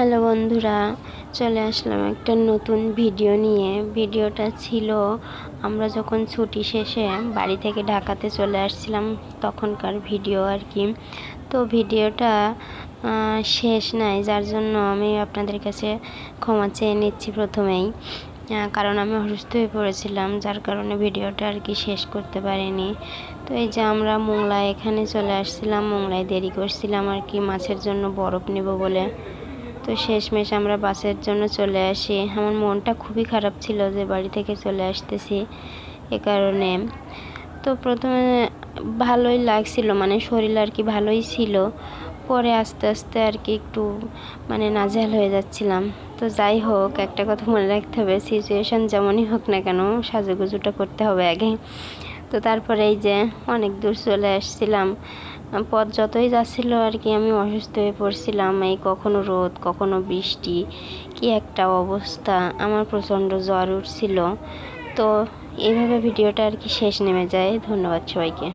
Hello বন্ধুরা, চলে আসলাম একটা নতুন ভিডিও নিয়ে। ভিডিওটা ছিল আমরা যখন ছুটি শেষে বাড়ি থেকে ঢাকাতে চলে আসছিলাম তখনকার ভিডিও আর কি। তো ভিডিওটা শেষ নাই, যার জন্য আমি আপনাদের কাছে ক্ষমা চেয়ে নিচ্ছি প্রথমেই, কারণ আমি অসুস্থ হয়ে পড়েছিলাম, যার কারণে ভিডিওটা আর কি শেষ করতে পারিনি। তো এই যে আমরা মোংলায় এখানে চলে আসছিলাম, মোংলায় দেরি করছিলাম আর কি মাছের জন্য বরফ নেব বলে। তো শেষমেশ আমরা বাসের জন্য চলে আসি। আমার মনটা খুবই খারাপ ছিল যে বাড়ি থেকে চলে আসতেছি এ কারণে। তো প্রথমে ভালোই লাগছিল, মানে শরীর আর কি ভালোই ছিল, পরে আস্তে আস্তে আর কি একটু মানে নাজেহাল হয়ে যাচ্ছিলাম। তো যাই হোক, একটা কথা মনে রাখতে হবে, সিচুয়েশান যেমনই হোক না কেন সাজুগুজুটা করতে হবে আগে। তো তারপরে এই যে অনেক দূর চলে আসছিলাম, পথ যতই যাচ্ছিল আর কি আমি অসুস্থ হয়ে পড়ছিলাম। এই কখনো রোদ কখনো বৃষ্টি, কি একটা অবস্থা, আমার প্রচণ্ড জ্বর উঠছিল। তো এইভাবে ভিডিওটা আর কি শেষ নেমে যায়। ধন্যবাদ সবাইকে।